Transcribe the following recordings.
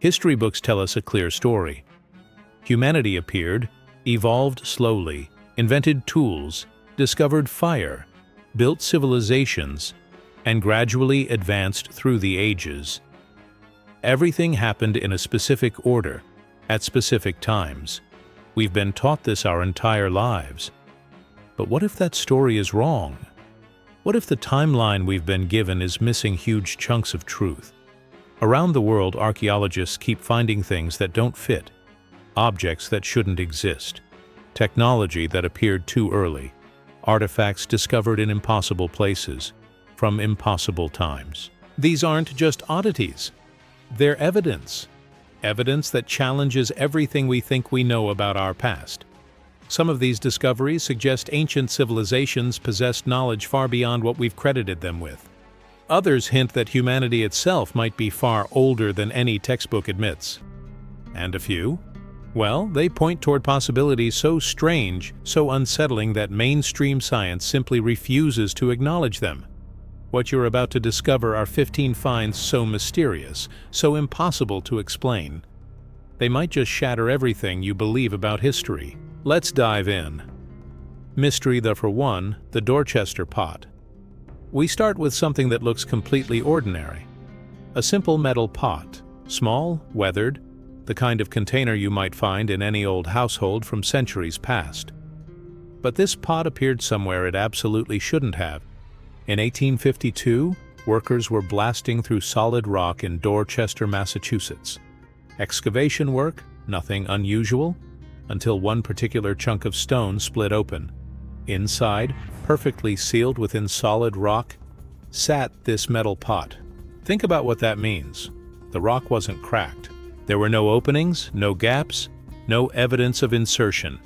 History books tell us a clear story. Humanity appeared, evolved slowly, invented tools, discovered fire, built civilizations, and gradually advanced through the ages. Everything happened in a specific order, at specific times. We've been taught this our entire lives. But what if that story is wrong? What if the timeline we've been given is missing huge chunks of truth? Around the world, archaeologists keep finding things that don't fit, objects that shouldn't exist, technology that appeared too early, artifacts discovered in impossible places, from impossible times. These aren't just oddities. They're evidence. Evidence that challenges everything we think we know about our past. Some of these discoveries suggest ancient civilizations possessed knowledge far beyond what we've credited them with. Others hint that humanity itself might be far older than any textbook admits. And a few? Well, they point toward possibilities so strange, so unsettling that mainstream science simply refuses to acknowledge them. What you're about to discover are 15 finds so mysterious, so impossible to explain. They might just shatter everything you believe about history. Let's dive in. Mystery for one, the Dorchester Pot. We start with something that looks completely ordinary. A simple metal pot, small, weathered, the kind of container you might find in any old household from centuries past. But this pot appeared somewhere it absolutely shouldn't have. In 1852, workers were blasting through solid rock in Dorchester, Massachusetts. Excavation work, nothing unusual, until one particular chunk of stone split open. Inside, perfectly sealed within solid rock, sat this metal pot. Think about what that means. The rock wasn't cracked. There were no openings, no gaps, no evidence of insertion.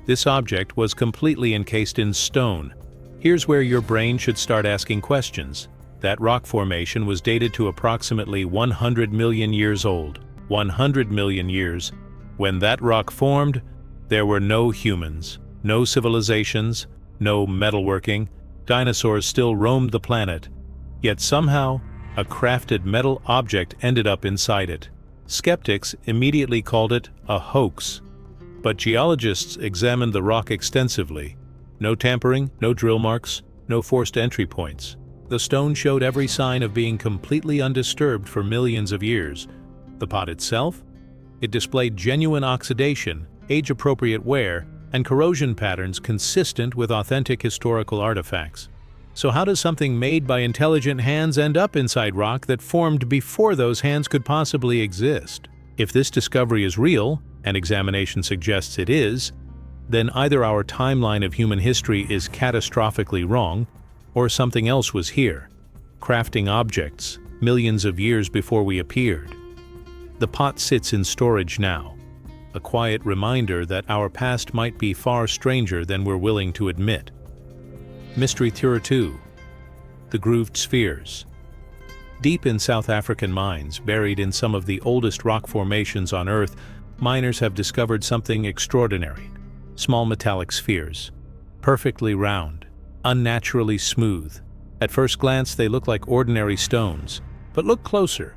This object was completely encased in stone. Here's where your brain should start asking questions. That rock formation was dated to approximately 100 million years old. 100 million years. When that rock formed, there were no humans, no civilizations, no metalworking. Dinosaurs still roamed the planet. Yet somehow, a crafted metal object ended up inside it. Skeptics immediately called it a hoax. But geologists examined the rock extensively. No tampering, no drill marks, no forced entry points. The stone showed every sign of being completely undisturbed for millions of years. The pot itself? It displayed genuine oxidation, age-appropriate wear, and corrosion patterns consistent with authentic historical artifacts. So how does something made by intelligent hands end up inside rock that formed before those hands could possibly exist? If this discovery is real, and examination suggests it is, then either our timeline of human history is catastrophically wrong, or something else was here, crafting objects millions of years before we appeared. The pot sits in storage now, a quiet reminder that our past might be far stranger than we're willing to admit. Mystery Theory 2. The Grooved Spheres. Deep in South African mines, buried in some of the oldest rock formations on Earth, miners have discovered something extraordinary. Small metallic spheres, perfectly round, unnaturally smooth. At first glance, they look like ordinary stones, but look closer.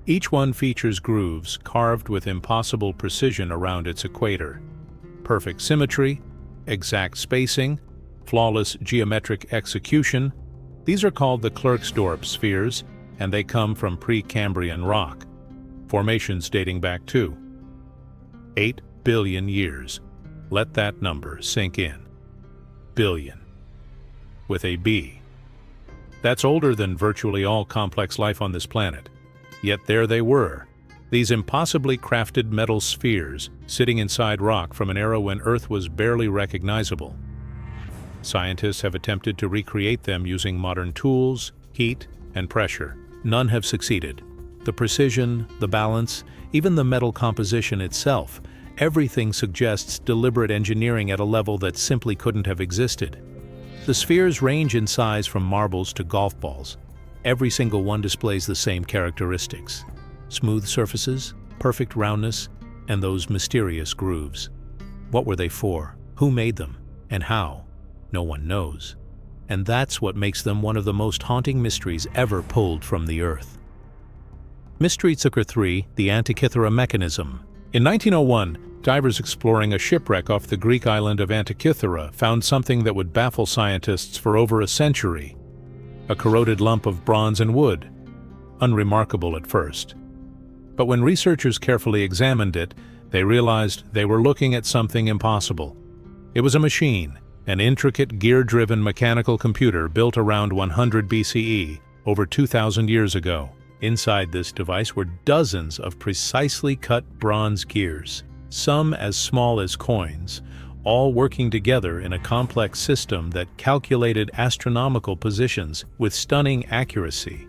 Each one features grooves carved with impossible precision around its equator. Perfect symmetry, exact spacing, flawless geometric execution. These are called the Klerksdorp spheres, and they come from Precambrian rock, formations dating back to 8 billion years. Let that number sink in. Billion. With a B. That's older than virtually all complex life on this planet. Yet there they were, these impossibly crafted metal spheres sitting inside rock from an era when Earth was barely recognizable. Scientists have attempted to recreate them using modern tools, heat, and pressure. None have succeeded. The precision, the balance, even the metal composition itself, everything suggests deliberate engineering at a level that simply couldn't have existed. The spheres range in size from marbles to golf balls. Every single one displays the same characteristics: smooth surfaces, perfect roundness, and those mysterious grooves. What were they for? Who made them? And how? No one knows. And that's what makes them one of the most haunting mysteries ever pulled from the Earth. Mystery Seeker 3, the Antikythera Mechanism. In 1901, divers exploring a shipwreck off the Greek island of Antikythera found something that would baffle scientists for over a century: a corroded lump of bronze and wood. Unremarkable at first. But when researchers carefully examined it, they realized they were looking at something impossible. It was a machine, an intricate gear-driven mechanical computer built around 100 BCE, over 2,000 years ago. Inside this device were dozens of precisely cut bronze gears, some as small as coins, all working together in a complex system that calculated astronomical positions with stunning accuracy.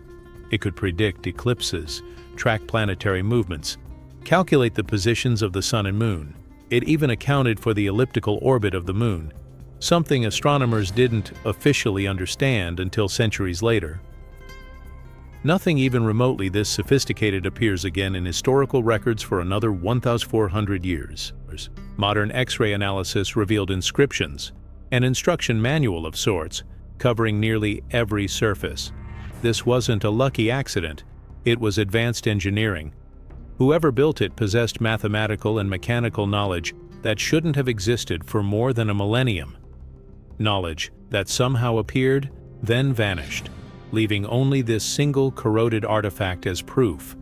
It could predict eclipses, track planetary movements, calculate the positions of the sun and moon. It even accounted for the elliptical orbit of the moon, something astronomers didn't officially understand until centuries later. Nothing even remotely this sophisticated appears again in historical records for another 1,400 years. Modern X-ray analysis revealed inscriptions, an instruction manual of sorts, covering nearly every surface. This wasn't a lucky accident, it was advanced engineering. Whoever built it possessed mathematical and mechanical knowledge that shouldn't have existed for more than a millennium. Knowledge that somehow appeared, then vanished, leaving only this single corroded artifact as proof.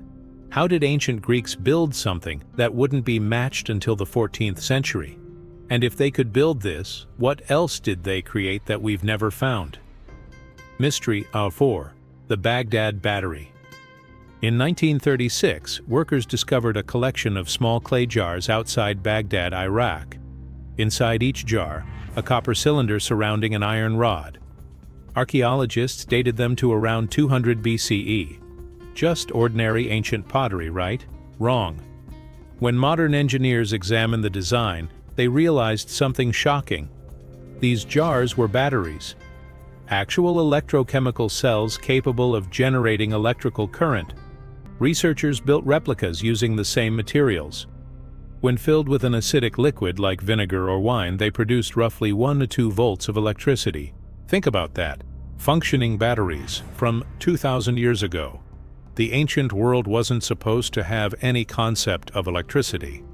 How did ancient Greeks build something that wouldn't be matched until the 14th century? And if they could build this, what else did they create that we've never found? Mystery 4. The Baghdad Battery. In 1936, workers discovered a collection of small clay jars outside Baghdad, Iraq. Inside each jar, a copper cylinder surrounding an iron rod. Archaeologists dated them to around 200 BCE. Just ordinary ancient pottery, right? Wrong. When modern engineers examined the design, they realized something shocking. These jars were batteries. Actual electrochemical cells capable of generating electrical current. Researchers built replicas using the same materials. When filled with an acidic liquid like vinegar or wine, they produced roughly 1 to 2 volts of electricity. Think about that. Functioning batteries from 2,000 years ago. The ancient world wasn't supposed to have any concept of electricity.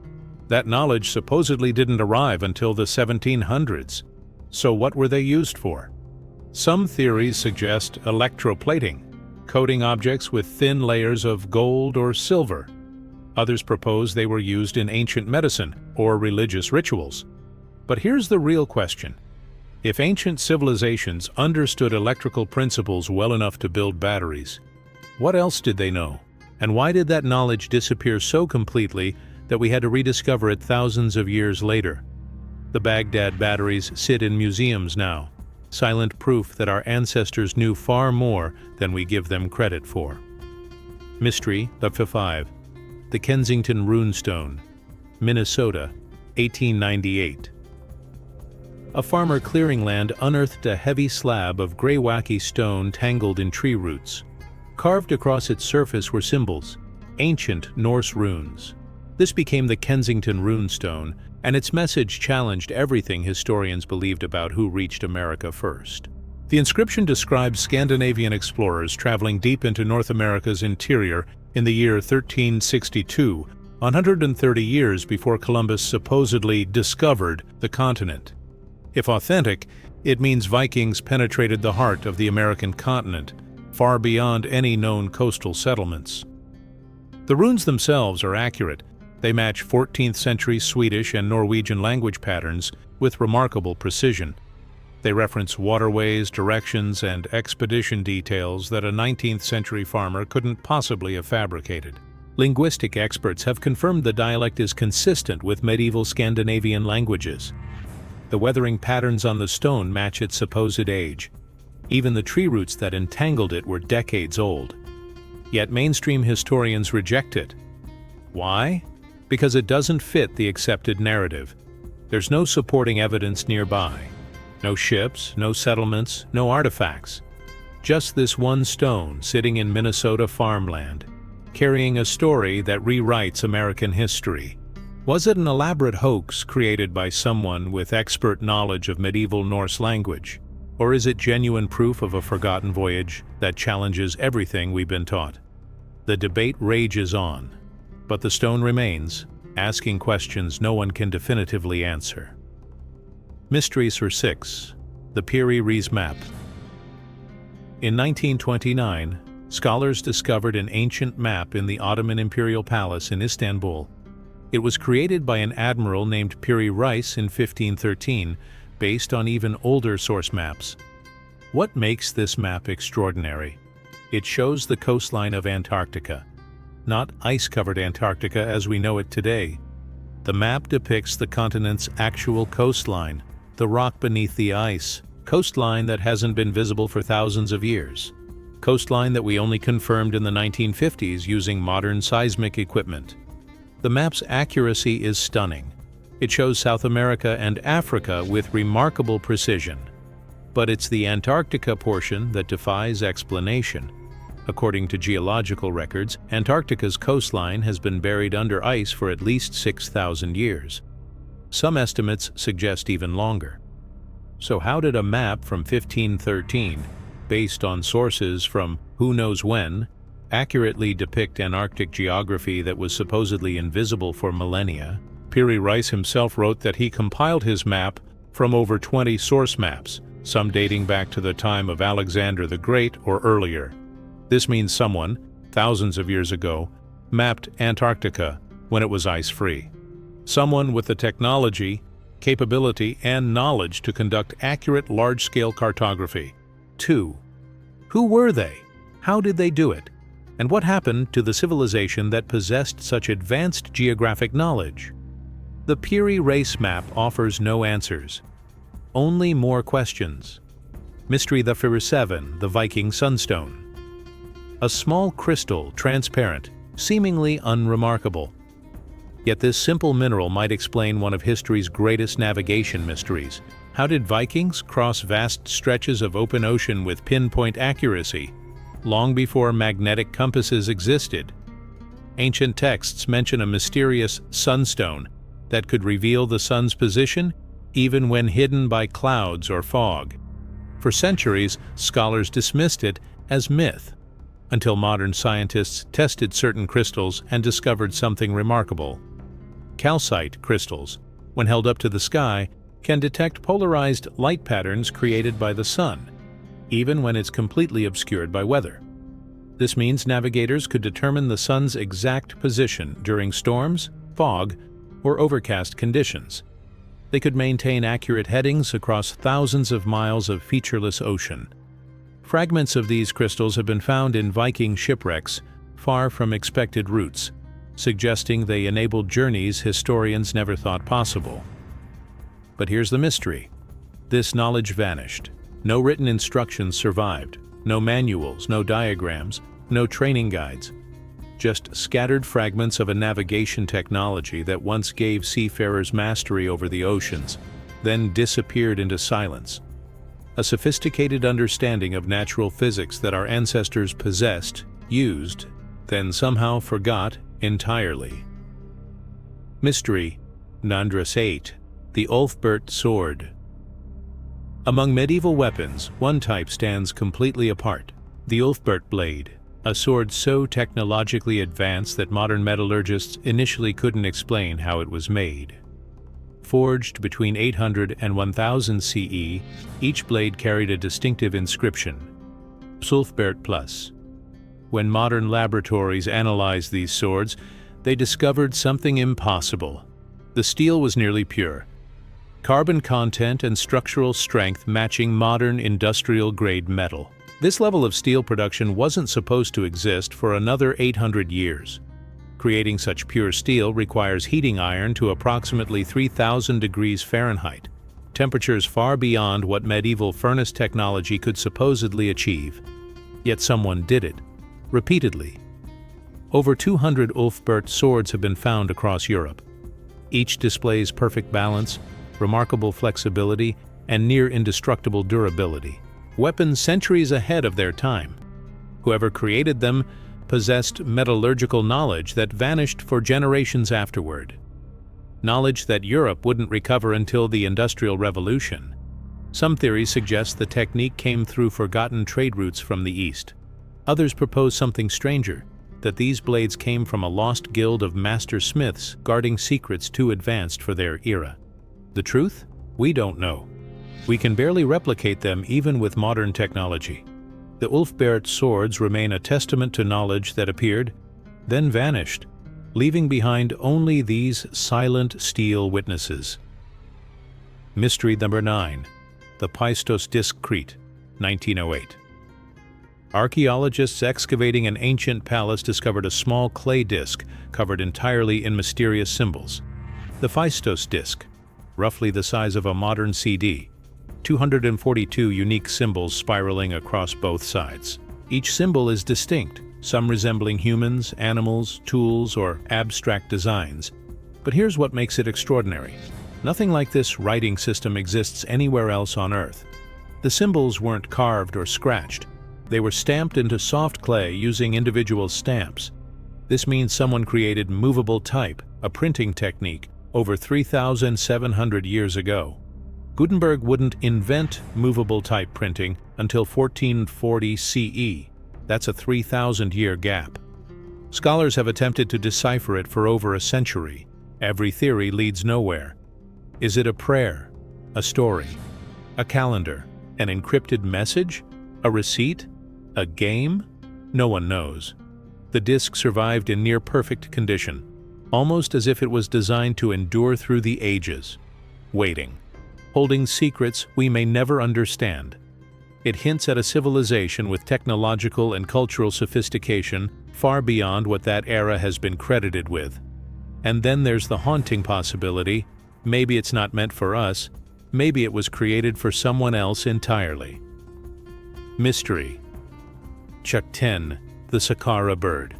That knowledge supposedly didn't arrive until the 1700s. So what were they used for? Some theories suggest electroplating, coating objects with thin layers of gold or silver. Others propose they were used in ancient medicine or religious rituals. But here's the real question. If ancient civilizations understood electrical principles well enough to build batteries, what else did they know? And why did that knowledge disappear so completely that we had to rediscover it thousands of years later? The Baghdad batteries sit in museums now, silent proof that our ancestors knew far more than we give them credit for. Mystery 5. The Kensington Runestone, Minnesota, 1898. A farmer clearing land unearthed a heavy slab of gray-wacky stone tangled in tree roots. Carved across its surface were symbols, ancient Norse runes. This became the Kensington Runestone, and its message challenged everything historians believed about who reached America first. The inscription describes Scandinavian explorers traveling deep into North America's interior in the year 1362, 130 years before Columbus supposedly discovered the continent. If authentic, it means Vikings penetrated the heart of the American continent, far beyond any known coastal settlements. The runes themselves are accurate. They match 14th century Swedish and Norwegian language patterns with remarkable precision. They reference waterways, directions, and expedition details that a 19th century farmer couldn't possibly have fabricated. Linguistic experts have confirmed the dialect is consistent with medieval Scandinavian languages. The weathering patterns on the stone match its supposed age. Even the tree roots that entangled it were decades old. Yet mainstream historians reject it. Why? Because it doesn't fit the accepted narrative. There's no supporting evidence nearby. No ships, no settlements, no artifacts. Just this one stone sitting in Minnesota farmland, carrying a story that rewrites American history. Was it an elaborate hoax created by someone with expert knowledge of medieval Norse language? Or is it genuine proof of a forgotten voyage that challenges everything we've been taught? The debate rages on, but the stone remains, asking questions no one can definitively answer. Mysteries for 6. The Piri-Reis Map. In 1929, scholars discovered an ancient map in the Ottoman Imperial Palace in Istanbul. It was created by an admiral named Piri-Reis in 1513, based on even older source maps. What makes this map extraordinary? It shows the coastline of Antarctica, not ice-covered Antarctica as we know it today. The map depicts the continent's actual coastline, the rock beneath the ice, coastline that hasn't been visible for thousands of years, coastline that we only confirmed in the 1950s using modern seismic equipment. The map's accuracy is stunning. It shows South America and Africa with remarkable precision. But it's the Antarctica portion that defies explanation. According to geological records, Antarctica's coastline has been buried under ice for at least 6,000 years. Some estimates suggest even longer. So how did a map from 1513, based on sources from who knows when, accurately depict Antarctic geography that was supposedly invisible for millennia? Piri-Reis himself wrote that he compiled his map from over 20 source maps, some dating back to the time of Alexander the Great or earlier. This means someone, thousands of years ago, mapped Antarctica when it was ice-free. Someone with the technology, capability, and knowledge to conduct accurate large-scale cartography. 2. Who were they? How did they do it? And what happened to the civilization that possessed such advanced geographic knowledge? The Piri-Reis map offers no answers, only more questions. Mystery for 7. The Viking Sunstone. A small crystal, transparent, seemingly unremarkable. Yet this simple mineral might explain one of history's greatest navigation mysteries. How did Vikings cross vast stretches of open ocean with pinpoint accuracy, long before magnetic compasses existed? Ancient texts mention a mysterious sunstone that could reveal the sun's position even when hidden by clouds or fog. For centuries, scholars dismissed it as myth, until modern scientists tested certain crystals and discovered something remarkable. Calcite crystals, when held up to the sky, can detect polarized light patterns created by the sun, even when it's completely obscured by weather. This means navigators could determine the sun's exact position during storms, fog, or overcast conditions. They could maintain accurate headings across thousands of miles of featureless ocean. Fragments of these crystals have been found in Viking shipwrecks, far from expected routes, suggesting they enabled journeys historians never thought possible. But here's the mystery. This knowledge vanished. No written instructions survived, no manuals, no diagrams, no training guides. Just scattered fragments of a navigation technology that once gave seafarers mastery over the oceans, then disappeared into silence. A sophisticated understanding of natural physics that our ancestors possessed, used, then somehow forgot entirely. Mystery number 8. The Ulfbert Sword. Among medieval weapons, one type stands completely apart: the Ulfbert blade, a sword so technologically advanced that modern metallurgists initially couldn't explain how it was made. Forged between 800 and 1000 CE, each blade carried a distinctive inscription, Ulfbert Plus. When modern laboratories analyzed these swords, they discovered something impossible. The steel was nearly pure, carbon content and structural strength matching modern industrial-grade metal. This level of steel production wasn't supposed to exist for another 800 years. Creating such pure steel requires heating iron to approximately 3,000 degrees Fahrenheit, temperatures far beyond what medieval furnace technology could supposedly achieve. Yet someone did it, repeatedly. Over 200 Ulfbert swords have been found across Europe. Each displays perfect balance, remarkable flexibility, and near indestructible durability. Weapons centuries ahead of their time. Whoever created them possessed metallurgical knowledge that vanished for generations afterward. Knowledge that Europe wouldn't recover until the Industrial Revolution. Some theories suggest the technique came through forgotten trade routes from the East. Others propose something stranger. that these blades came from a lost guild of master smiths guarding secrets too advanced for their era. The truth? We don't know. We can barely replicate them even with modern technology. The OOPArts swords remain a testament to knowledge that appeared, then vanished, leaving behind only these silent steel witnesses. Mystery number 9. The Pistos Disc Crete, 1908. Archaeologists excavating an ancient palace discovered a small clay disc covered entirely in mysterious symbols. The Pistos disc, roughly the size of a modern CD, 242 unique symbols spiraling across both sides. Each symbol is distinct, some resembling humans, animals, tools, or abstract designs. But here's what makes it extraordinary. Nothing like this writing system exists anywhere else on Earth. The symbols weren't carved or scratched. They were stamped into soft clay using individual stamps. This means someone created movable type, a printing technique, over 3,700 years ago. Gutenberg wouldn't invent movable type printing until 1440 CE. That's a 3,000-year gap. Scholars have attempted to decipher it for over a century. Every theory leads nowhere. Is it a prayer, a story, a calendar, an encrypted message, a receipt, a game? No one knows. The disc survived in near-perfect condition, almost as if it was designed to endure through the ages, waiting, holding secrets we may never understand. It hints at a civilization with technological and cultural sophistication far beyond what that era has been credited with. And then there's the haunting possibility: maybe it's not meant for us, maybe it was created for someone else entirely. Mystery. Chuck 10. The Saqqara bird.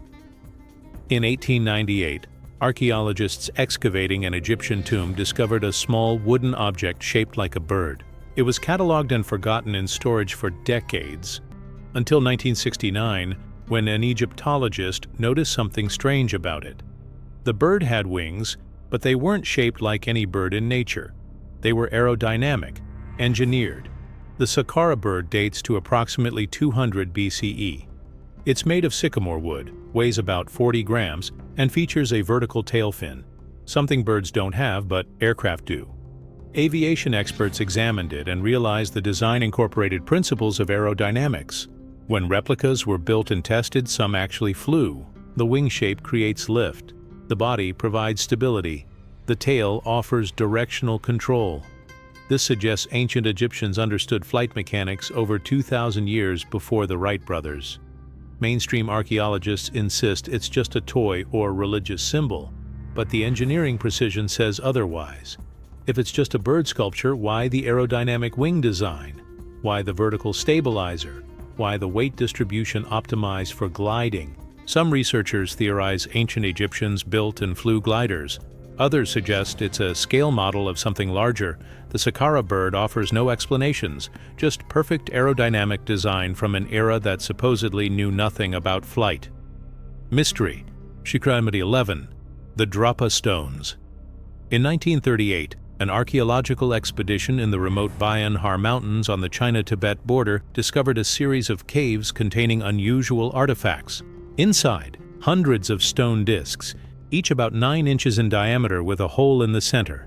In 1898, archaeologists excavating an Egyptian tomb discovered a small wooden object shaped like a bird. It was catalogued and forgotten in storage for decades, until 1969, when an Egyptologist noticed something strange about it. The bird had wings, but they weren't shaped like any bird in nature. They were aerodynamic, engineered. The Saqqara bird dates to approximately 200 BCE. It's made of sycamore wood, weighs about 40 grams, and features a vertical tail fin, something birds don't have but aircraft do. Aviation experts examined it and realized the design incorporated principles of aerodynamics. When replicas were built and tested, some actually flew. The wing shape creates lift. The body provides stability. The tail offers directional control. This suggests ancient Egyptians understood flight mechanics over 2,000 years before the Wright brothers. Mainstream archaeologists insist it's just a toy or religious symbol, but the engineering precision says otherwise. If it's just a bird sculpture, why the aerodynamic wing design? Why the vertical stabilizer? Why the weight distribution optimized for gliding? Some researchers theorize ancient Egyptians built and flew gliders. Others suggest it's a scale model of something larger. The Saqqara bird offers no explanations, just perfect aerodynamic design from an era that supposedly knew nothing about flight. Mystery. Shikramati 11. The Drapa Stones. In 1938, an archaeological expedition in the remote Bayan Har Mountains on the China-Tibet border discovered a series of caves containing unusual artifacts. Inside, hundreds of stone discs, each about 9 inches in diameter with a hole in the center.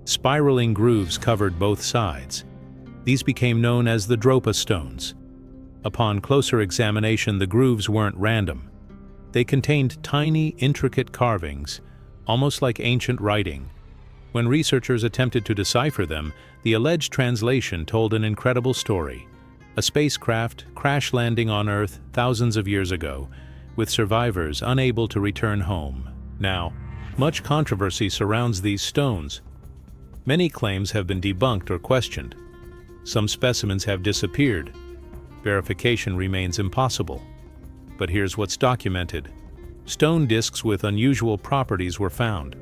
Spiraling grooves covered both sides. These became known as the Drapa stones. Upon closer examination, the grooves weren't random. They contained tiny, intricate carvings, almost like ancient writing. When researchers attempted to decipher them, the alleged translation told an incredible story. A spacecraft crash landing on Earth thousands of years ago, with survivors unable to return home. Now, much controversy surrounds these stones. Many claims have been debunked or questioned. Some specimens have disappeared. Verification remains impossible. But here's what's documented. Stone discs with unusual properties were found.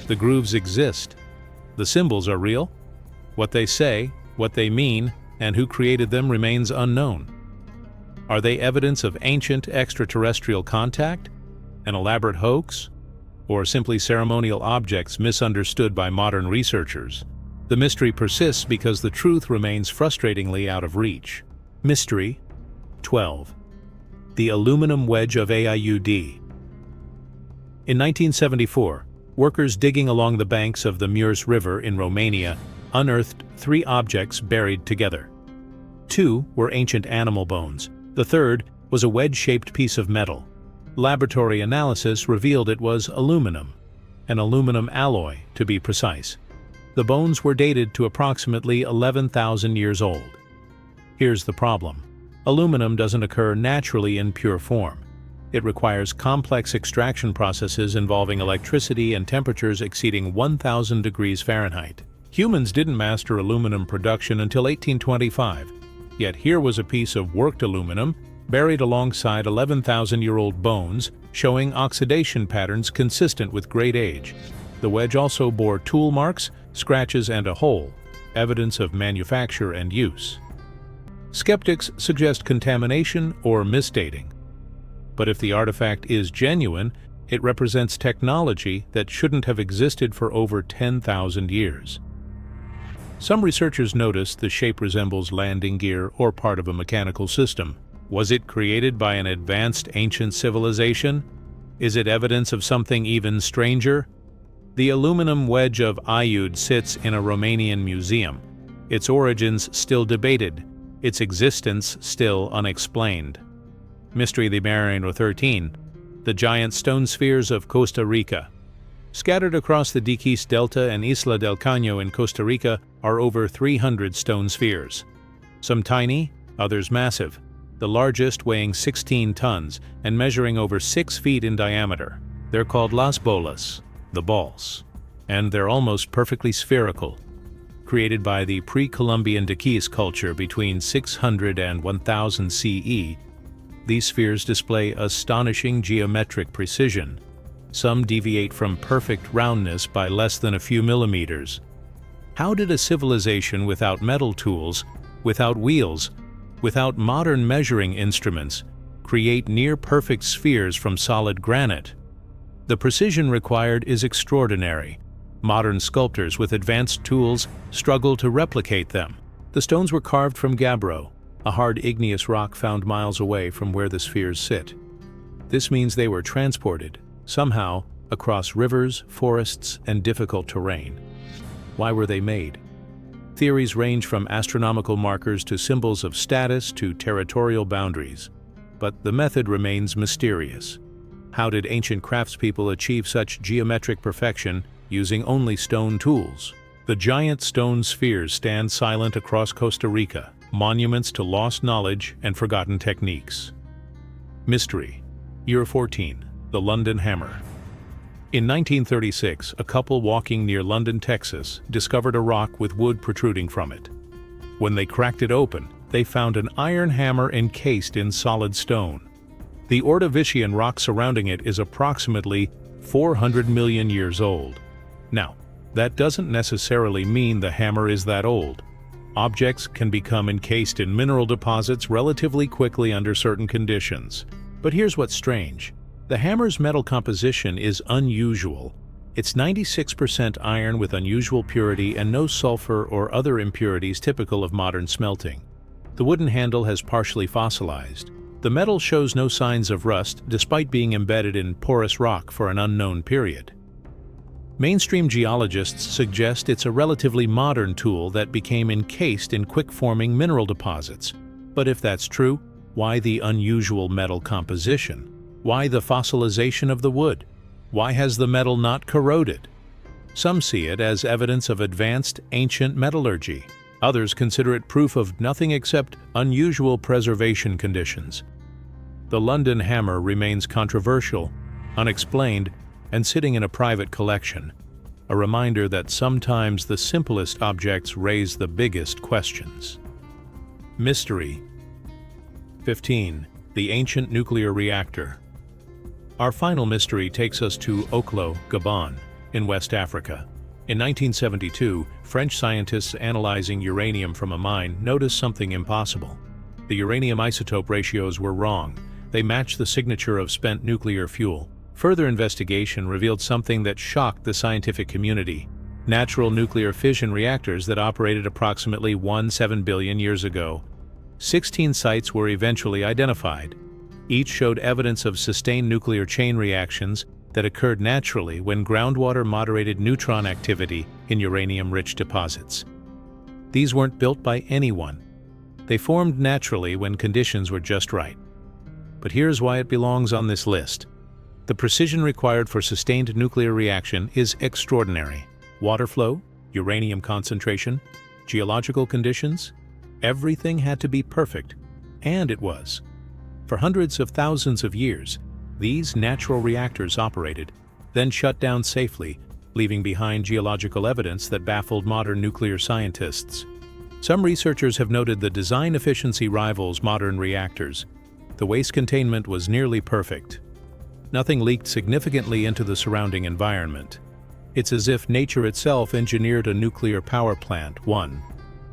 The grooves exist. The symbols are real. What they say, what they mean, and who created them remains unknown. Are they evidence of ancient extraterrestrial contact? An elaborate hoax? Or simply ceremonial objects misunderstood by modern researchers? The mystery persists because the truth remains frustratingly out of reach. Mystery 12. the aluminum wedge of AIUD. In 1974, workers digging along the banks of the Mureș River in Romania unearthed 3 objects buried together. 2 were ancient animal bones. The third was a wedge-shaped piece of metal. Laboratory analysis revealed it was aluminum, an aluminum alloy to be precise. The bones were dated to approximately 11,000 years old. Here's the problem. Aluminum doesn't occur naturally in pure form. It requires complex extraction processes involving electricity and temperatures exceeding 1,000 degrees Fahrenheit. Humans didn't master aluminum production until 1825, yet here was a piece of worked aluminum buried alongside 11,000-year-old bones, showing oxidation patterns consistent with great age. The wedge also bore tool marks, scratches, and a hole, evidence of manufacture and use. Skeptics suggest contamination or misdating. But if the artifact is genuine, it represents technology that shouldn't have existed for over 10,000 years. Some researchers noticed the shape resembles landing gear or part of a mechanical system. Was it created by an advanced ancient civilization? Is it evidence of something even stranger? The aluminum wedge of Aiud sits in a Romanian museum, its origins still debated, its existence still unexplained. Mystery numero 13. The giant stone spheres of Costa Rica. Scattered across the Diquís Delta and Isla del Caño in Costa Rica are over 300 stone spheres. Some tiny, others massive, the largest weighing 16 tons and measuring over 6 feet in diameter. They're called las bolas, the balls, and they're almost perfectly spherical. Created by the pre-Columbian Diquís culture between 600 and 1000 CE, these spheres display astonishing geometric precision. Some deviate from perfect roundness by less than a few millimeters. How did a civilization without metal tools, without wheels, without modern measuring instruments, create near-perfect spheres from solid granite? The precision required is extraordinary. Modern sculptors with advanced tools struggle to replicate them. The stones were carved from gabbro, a hard igneous rock found miles away from where the spheres sit. This means they were transported, somehow, across rivers, forests, and difficult terrain. Why were they made? Theories range from astronomical markers to symbols of status to territorial boundaries, but the method remains mysterious. How did ancient craftspeople achieve such geometric perfection using only stone tools? The giant stone spheres stand silent across Costa Rica, monuments to lost knowledge and forgotten techniques. Mystery. Year 14. The London Hammer. In 1936, a couple walking near London, Texas, discovered a rock with wood protruding from it. When they cracked it open, they found an iron hammer encased in solid stone. The Ordovician rock surrounding it is approximately 400 million years old. Now, that doesn't necessarily mean the hammer is that old. Objects can become encased in mineral deposits relatively quickly under certain conditions. But here's what's strange. The hammer's metal composition is unusual. It's 96% iron with unusual purity and no sulfur or other impurities typical of modern smelting. The wooden handle has partially fossilized. The metal shows no signs of rust despite being embedded in porous rock for an unknown period. Mainstream geologists suggest it's a relatively modern tool that became encased in quick-forming mineral deposits. But if that's true, why the unusual metal composition? Why the fossilization of the wood? Why has the metal not corroded? Some see it as evidence of advanced ancient metallurgy. Others consider it proof of nothing except unusual preservation conditions. The London hammer remains controversial, unexplained, and sitting in a private collection, a reminder that sometimes the simplest objects raise the biggest questions. Mystery. 15. The ancient nuclear reactor. Our final mystery takes us to Oklo, Gabon, in West Africa. In 1972, French scientists analyzing uranium from a mine noticed something impossible. The uranium isotope ratios were wrong. They matched the signature of spent nuclear fuel. Further investigation revealed something that shocked the scientific community: natural nuclear fission reactors that operated approximately 17 billion years ago. 16 sites were eventually identified. Each showed evidence of sustained nuclear chain reactions that occurred naturally when groundwater moderated neutron activity in uranium-rich deposits. These weren't built by anyone. They formed naturally when conditions were just right. But here's why it belongs on this list. The precision required for sustained nuclear reaction is extraordinary. Water flow, uranium concentration, geological conditions, everything had to be perfect, and it was. For hundreds of thousands of years, these natural reactors operated, then shut down safely, leaving behind geological evidence that baffled modern nuclear scientists. Some researchers have noted the design efficiency rivals modern reactors. The waste containment was nearly perfect. Nothing leaked significantly into the surrounding environment. It's as if nature itself engineered a nuclear power plant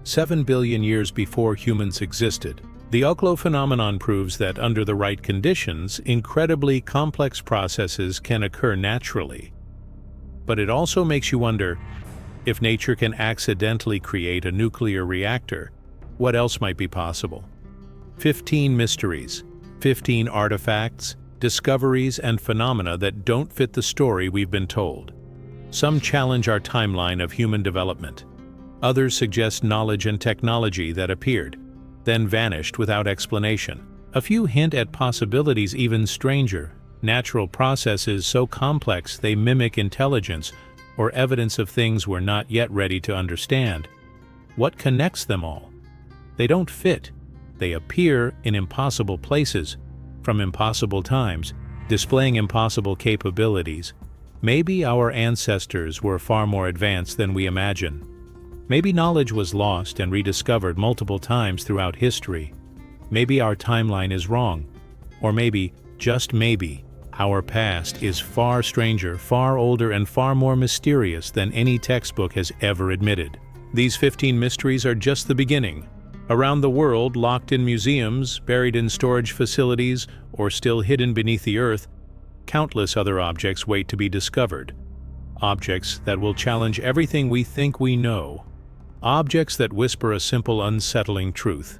7 billion years before humans existed. The Oklo phenomenon proves that under the right conditions, incredibly complex processes can occur naturally. But it also makes you wonder, if nature can accidentally create a nuclear reactor, what else might be possible? 15 mysteries, 15 artifacts, discoveries, and phenomena that don't fit the story we've been told. Some challenge our timeline of human development. Others suggest knowledge and technology that appeared, then vanished without explanation. A few hint at possibilities even stranger, natural processes so complex they mimic intelligence or evidence of things we're not yet ready to understand. What connects them all? They don't fit. They appear in impossible places, from impossible times, displaying impossible capabilities. Maybe our ancestors were far more advanced than we imagine. Maybe knowledge was lost and rediscovered multiple times throughout history. Maybe our timeline is wrong. Or maybe, just maybe, our past is far stranger, far older, and far more mysterious than any textbook has ever admitted. These 15 mysteries are just the beginning. Around the world, locked in museums, buried in storage facilities, or still hidden beneath the earth, countless other objects wait to be discovered. Objects that will challenge everything we think we know. Objects that whisper a simple, unsettling truth.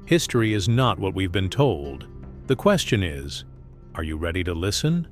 History is not what we've been told. The question is, are you ready to listen?